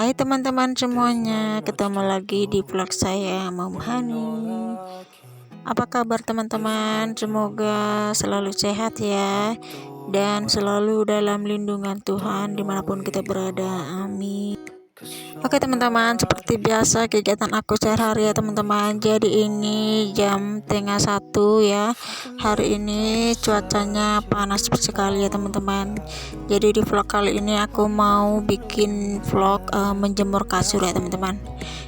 Hai teman-teman semuanya, ketemu lagi di vlog saya Mom Hani. Apa kabar teman-teman? Semoga selalu sehat ya, dan selalu dalam lindungan Tuhan dimanapun kita berada. Amin. Oke teman-teman, seperti biasa kegiatan aku sehari-hari ya teman-teman. Jadi ini jam tengah 1 ya. Hari ini cuacanya panas sekali ya teman-teman. Jadi di vlog kali ini aku mau bikin vlog menjemur kasur ya teman-teman.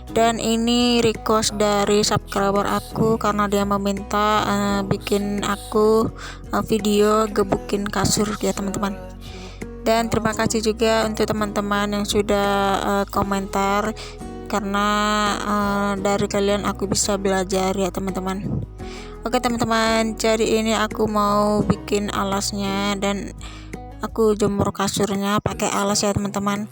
Dan ini request dari subscriber aku karena dia meminta bikin aku video gebukin kasur ya teman-teman. Dan terima kasih juga untuk teman-teman yang sudah komentar, karena dari kalian aku bisa belajar ya teman-teman. Oke teman-teman, jadi ini aku mau bikin alasnya dan aku jemur kasurnya pakai alas ya teman-teman.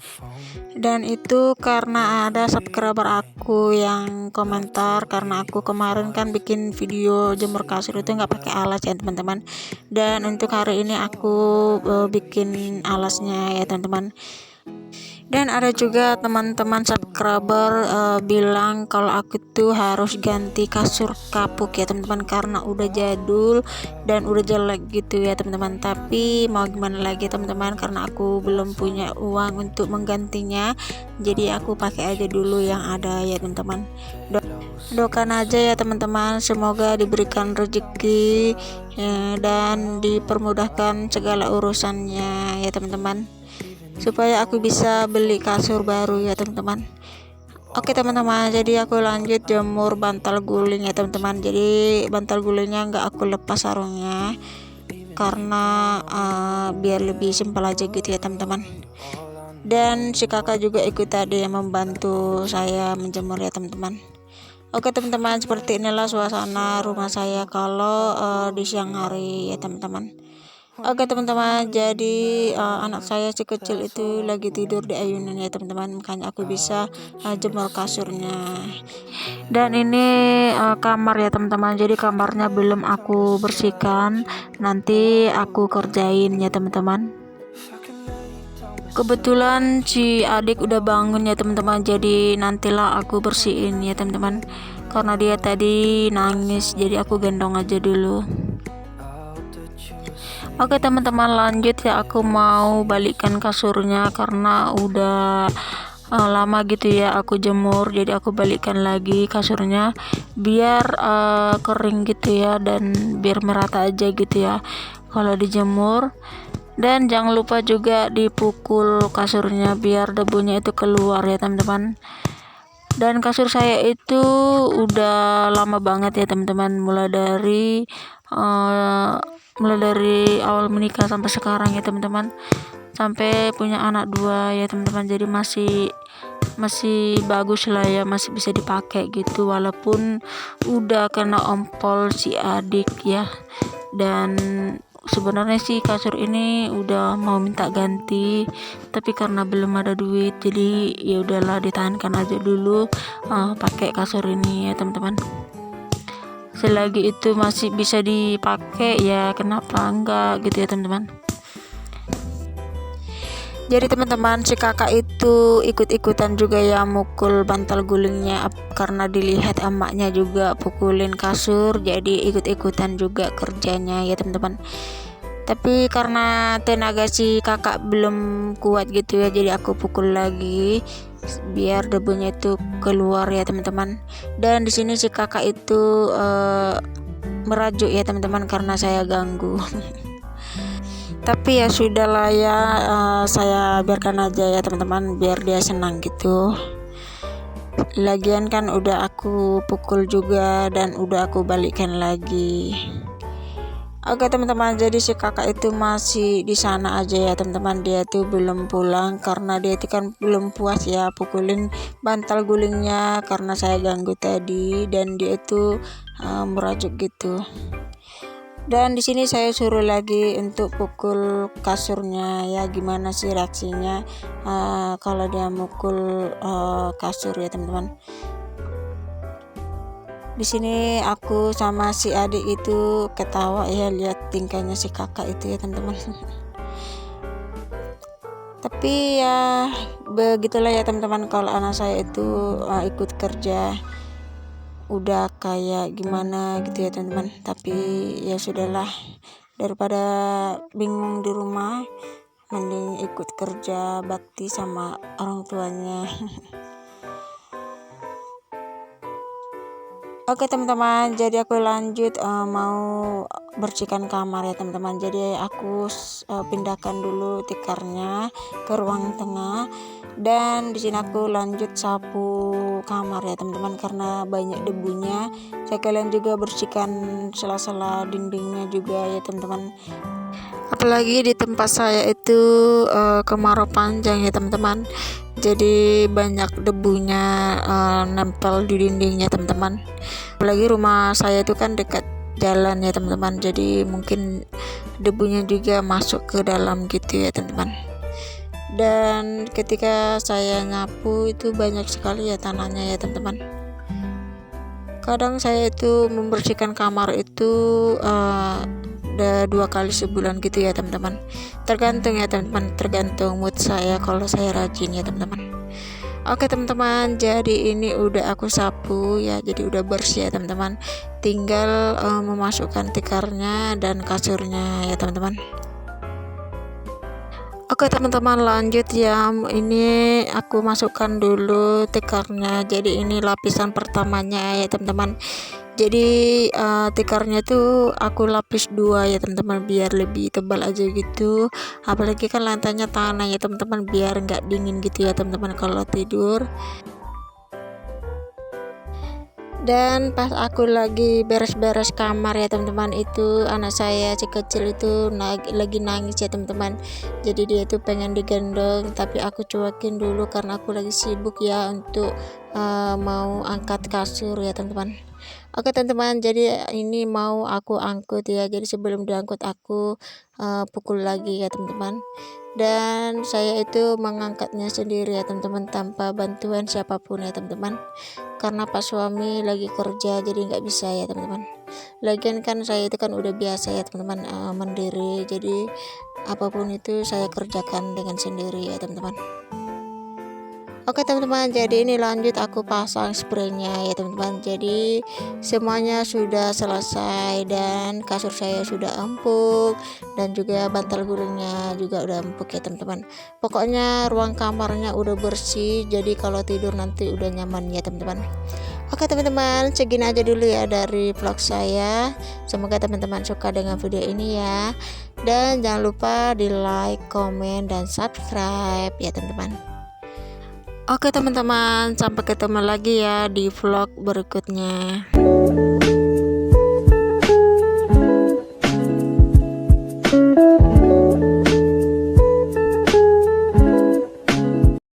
Dan itu karena ada subscriber aku yang komentar, karena aku kemarin kan bikin video jemur kasur itu nggak pakai alas ya teman-teman. Dan untuk hari ini aku bikin alasnya ya teman-teman. Dan ada juga teman-teman subscriber bilang kalau aku tuh harus ganti kasur kapuk ya teman-teman, karena udah jadul dan udah jelek gitu ya teman-teman. Tapi mau gimana lagi teman-teman, karena aku belum punya uang untuk menggantinya, jadi aku pakai aja dulu yang ada ya teman-teman. Doakan aja ya teman-teman, semoga diberikan rezeki dan dipermudahkan segala urusannya ya teman-teman, supaya aku bisa beli kasur baru ya teman-teman. Oke teman-teman, jadi aku lanjut jemur bantal guling ya teman-teman. Jadi bantal gulingnya nggak aku lepas sarungnya, karena biar lebih simpel aja gitu ya teman-teman. Dan si kakak juga ikut tadi yang membantu saya menjemur ya teman-teman. Oke teman-teman, seperti inilah suasana rumah saya kalau di siang hari ya teman-teman. Oke teman-teman, jadi anak saya si kecil itu lagi tidur di ayunan ya teman-teman, makanya aku bisa jemur kasurnya. Dan ini kamar ya teman-teman, jadi kamarnya belum aku bersihkan, nanti aku kerjain ya teman-teman. Kebetulan si adik udah bangun ya teman-teman, jadi nantilah aku bersihin ya teman-teman, karena dia tadi nangis, jadi aku gendong aja dulu. Oke teman-teman, lanjut ya, aku mau balikkan kasurnya karena udah lama gitu ya aku jemur, jadi aku balikkan lagi kasurnya biar kering gitu ya, dan biar merata aja gitu ya kalau dijemur. Dan jangan lupa juga dipukul kasurnya biar debunya itu keluar ya teman-teman. Dan kasur saya itu udah lama banget ya teman-teman, mulai dari awal menikah sampai sekarang ya teman-teman, sampai punya anak 2 ya teman-teman. Jadi masih bagus lah ya, masih bisa dipakai gitu, walaupun udah kena ompol si adik ya. Dan sebenarnya sih kasur ini udah mau minta ganti, tapi karena belum ada duit, jadi ya udahlah ditahankan aja dulu pakai kasur ini ya teman-teman. Selagi itu masih bisa dipakai ya kenapa enggak gitu ya teman-teman. Jadi teman-teman, si kakak itu ikut-ikutan juga ya mukul bantal gulingnya, karena dilihat emaknya juga pukulin kasur, jadi ikut-ikutan juga kerjanya ya teman-teman. Tapi karena tenaga si kakak belum kuat gitu ya, jadi aku pukul lagi biar debunya itu keluar ya teman-teman. Dan di sini si kakak itu merajuk ya teman-teman karena saya ganggu. Tapi ya sudahlah ya, saya biarkan aja ya teman-teman, biar dia senang gitu. Lagian kan udah aku pukul juga dan udah aku balikkan lagi. Oke teman-teman, jadi si kakak itu masih di sana aja ya teman-teman, dia tuh belum pulang karena dia itu kan belum puas ya pukulin bantal gulingnya karena saya ganggu tadi, dan dia itu merajuk gitu. Dan di sini saya suruh lagi untuk pukul kasurnya ya, gimana sih reaksinya kalau dia mukul kasur ya teman-teman. Di sini aku sama si adik itu ketawa ya lihat tingkahnya si kakak itu ya teman-teman. Tapi ya begitulah ya teman-teman, kalau anak saya itu ikut kerja udah kayak gimana gitu ya teman-teman. Tapi ya sudahlah, daripada bingung di rumah mending ikut kerja bakti sama orang tuanya. Oke teman-teman, jadi aku lanjut mau bersihkan kamar ya teman-teman. Jadi aku pindahkan dulu tikarnya ke ruang tengah, dan di sini aku lanjut sapu kamar ya teman-teman karena banyak debunya. Sekalian juga bersihkan sela-sela dindingnya juga ya teman-teman. Apalagi di tempat saya itu kemarau panjang ya teman-teman. Jadi banyak debunya nempel di dindingnya teman-teman. Apalagi rumah saya itu kan dekat jalan ya teman-teman, jadi mungkin debunya juga masuk ke dalam gitu ya teman-teman. Dan ketika saya nyapu itu banyak sekali ya tanahnya ya teman-teman. Kadang saya itu membersihkan kamar itu udah 2 kali sebulan gitu ya teman-teman. Tergantung ya teman-teman, tergantung mood saya kalau saya rajin ya teman-teman. Oke teman-teman, jadi ini udah aku sapu ya, jadi udah bersih ya teman-teman. Tinggal memasukkan tikarnya dan kasurnya ya teman-teman. Oke teman-teman, lanjut ya. Ini aku masukkan dulu tikarnya. Jadi ini lapisan pertamanya ya teman-teman. Jadi tikarnya tuh aku lapis 2 ya teman-teman, biar lebih tebal aja gitu. Apalagi kan lantainya tanah ya teman-teman, biar nggak dingin gitu ya teman-teman kalau tidur. Dan pas aku lagi beres-beres kamar ya teman-teman, itu anak saya si kecil itu lagi nangis ya teman-teman. Jadi dia itu pengen digendong, tapi aku cuekin dulu karena aku lagi sibuk ya untuk mau angkat kasur ya teman-teman. Oke teman-teman, jadi ini mau aku angkut ya. Jadi sebelum diangkut aku pukul lagi ya teman-teman. Dan saya itu mengangkatnya sendiri ya teman-teman, tanpa bantuan siapapun ya teman-teman, karena pak suami lagi kerja jadi nggak bisa ya teman-teman. Lagian kan saya itu kan udah biasa ya teman-teman mandiri, jadi apapun itu saya kerjakan dengan sendiri ya teman-teman. Oke teman-teman, jadi ini lanjut aku pasang spraynya ya teman-teman. Jadi semuanya sudah selesai dan kasur saya sudah empuk, dan juga bantal gulingnya juga udah empuk ya teman-teman. Pokoknya ruang kamarnya udah bersih, jadi kalau tidur nanti udah nyaman ya teman-teman. Oke teman-teman, segini aja dulu ya dari vlog saya. Semoga teman-teman suka dengan video ini ya. Dan jangan lupa di like, komen, dan subscribe ya teman-teman. Oke teman-teman, sampai ketemu lagi ya di vlog berikutnya.